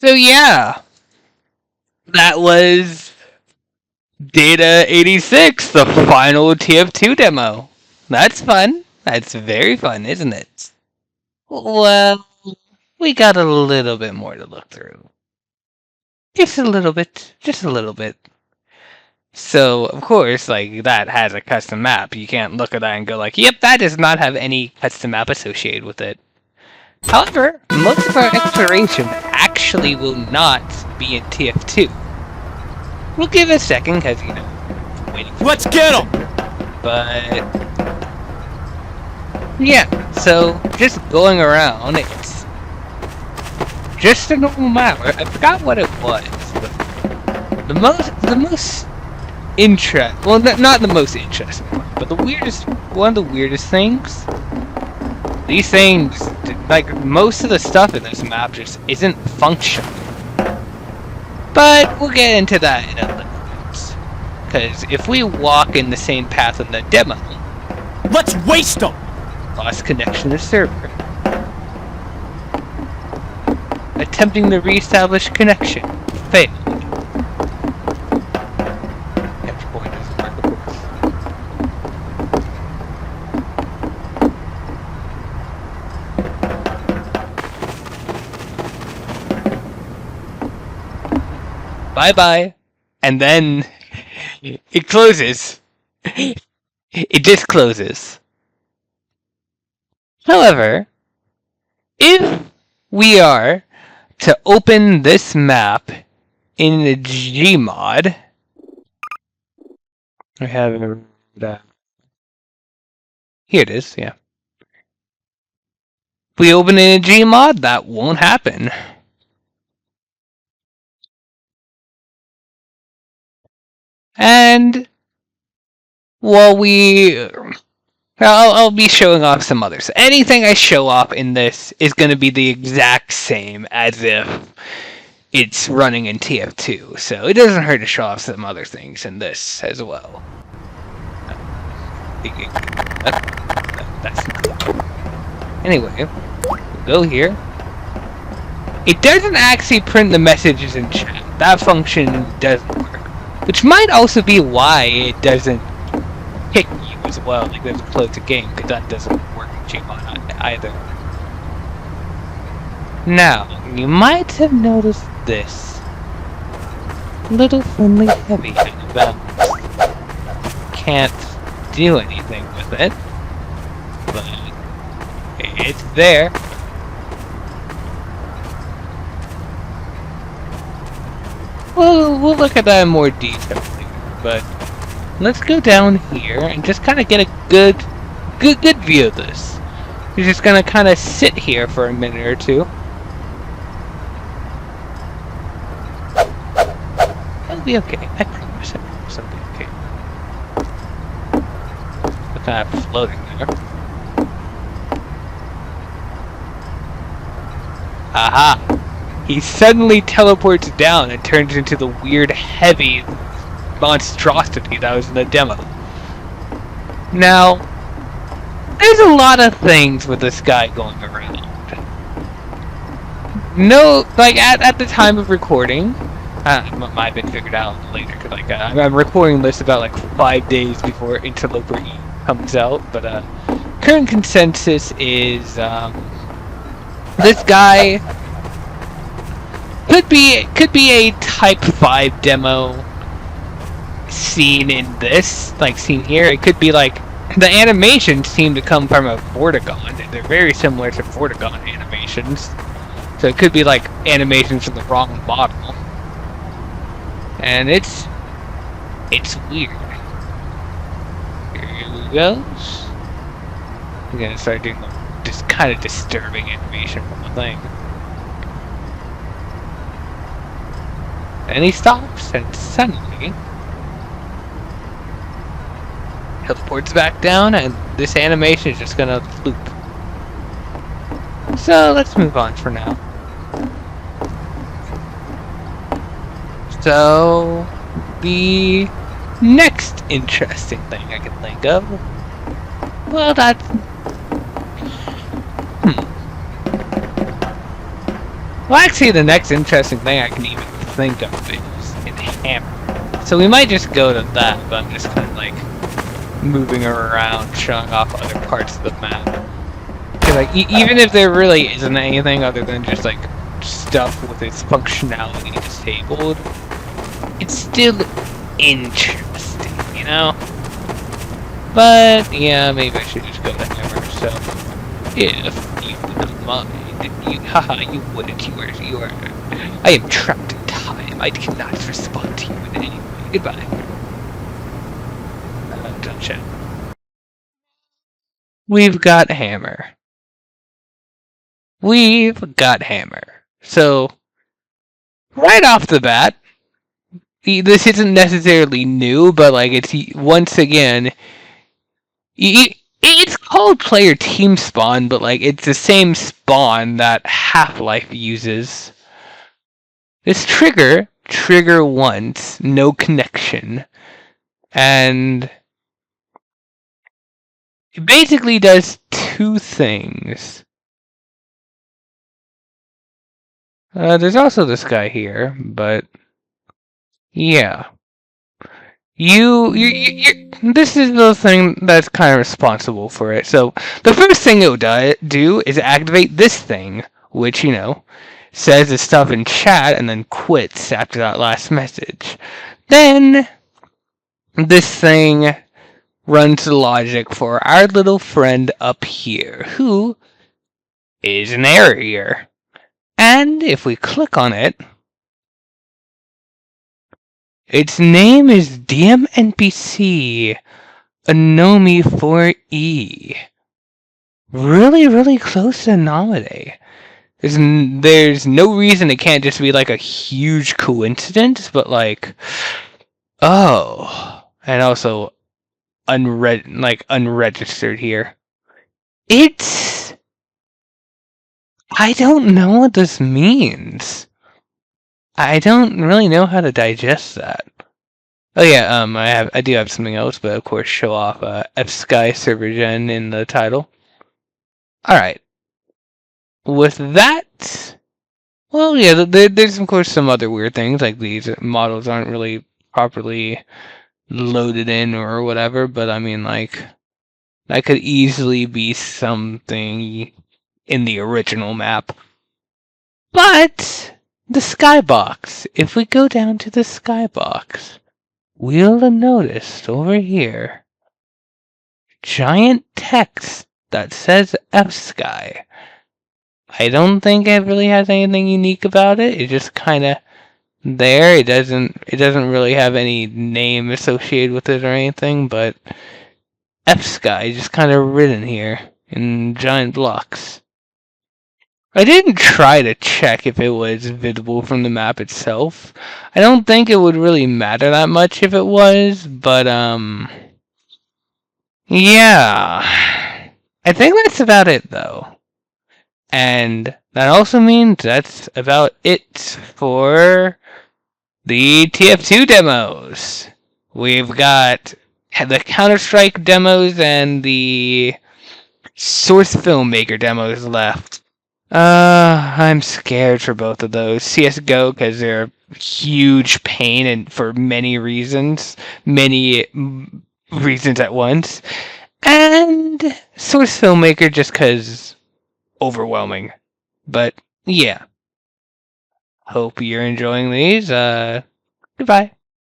So yeah, that was data86, the final TF2 demo. That's fun. That's very fun, isn't it? Well, we got a little bit more to look through. Just a little bit. Just a little bit. So, of course, like, that has a custom map. You can't look at that and go like, yep, that does not have any custom map associated with it. However, most of our exploration actually will not be in TF2. We'll give it a second, because, you know, waiting for Let's get him! But yeah, so just going around, it's just a normal map. I forgot what it was. But the most well, not the most interesting one, but one of the weirdest things. These things, like most of the stuff in this map, just isn't functional. But we'll get into that in a little bit. Because if we walk in the same path in the demo, let's waste them! Lost connection to server. Attempting to reestablish connection. Failed. Capture point doesn't work, of course. Bye bye. And then it closes. It just closes. However, if we are to open this map in the Gmod, I have that. Here it is, yeah. If we open in a Gmod, that won't happen. And while I'll be showing off some others. Anything I show off in this is going to be the exact same as if it's running in TF2, so it doesn't hurt to show off some other things in this as well. That's not. Anyway, we'll go here. It doesn't actually print the messages in chat. That function doesn't work. Which might also be why it doesn't pick you as well, like there's a close a game, because that doesn't work in Gmod either. Now, you might have noticed this little friendly heavy kind of balance. Can't do anything with it, but it's there. We'll look at that in more detail later, but let's go down here and just kind of get a good view of this. We're just gonna kind of sit here for a minute or two. It'll be okay. I promise it'll be okay. We're kind of floating there. Aha! He suddenly teleports down and turns into the weird, heavy monstrosity that was in the demo. Now, there's a lot of things with this guy going around. No, like at the time of recording, it might have been figured out later, because like I'm recording this about like 5 days before Interloper E comes out. But current consensus is this guy could be a Type 5 demo scene in this, like scene here. It could be like the animations seem to come from a Vortigon. They're very similar to Vortigon animations, so it could be like animations from the wrong model. And it's weird. Here he goes. I'm gonna start doing this kind of disturbing animation from the thing. And he stops, and suddenly teleports back down, and this animation is just gonna loop. So let's move on for now. So the next interesting thing I can think of, well, that's Well, actually, the next interesting thing I can even think of is in Hammer. So we might just go to that, but I'm just kind of like moving around, showing off other parts of the map. Because like, even if there really isn't anything other than just like stuff with its functionality disabled, it's still interesting, you know? But yeah, maybe I should just go to Hammer. So if you wouldn't mind, haha, you wouldn't. You are. I am trapped in time. I cannot respond to you in any way. Goodbye. Don't chat. We've got Hammer. We've got Hammer. So right off the bat, this isn't necessarily new, but like it's once again, it's called player team spawn, but like it's the same spawn that Half-Life uses. This trigger once, no connection, and it basically does two things. There's also this guy here, but yeah. This is the thing that's kind of responsible for it. So the first thing it will do is activate this thing, which, you know, says the stuff in chat and then quits after that last message. Then this thing runs the logic for our little friend up here, who is an area. And if we click on it, its name is DMNPC Anomi 4E. Really, really close to Anomaly. There's no reason it can't just be like a huge coincidence, but like, oh, and also unregistered here. I don't know what this means. I don't really know how to digest that. Oh yeah, I do have something else, but of course show off F-Sky server gen in the title. Alright. With that, well yeah, there's of course some other weird things, like these models aren't really properly loaded in or whatever, but I mean like, that could easily be something in the original map. But the skybox, if we go down to the skybox, we'll notice over here giant text that says F-Sky. I don't think it really has anything unique about it. It's just kind of there. It doesn't really have any name associated with it or anything, but F-Sky just kind of written here in giant blocks. I didn't try to check if it was visible from the map itself. I don't think it would really matter that much if it was, but yeah. I think that's about it though. And that also means that's about it for the TF2 demos. We've got the Counter-Strike demos and the Source Filmmaker demos left. I'm scared for both of those. CSGO, because they're a huge pain and for many reasons at once. And Source Filmmaker just because overwhelming. But yeah. Hope you're enjoying these. Goodbye.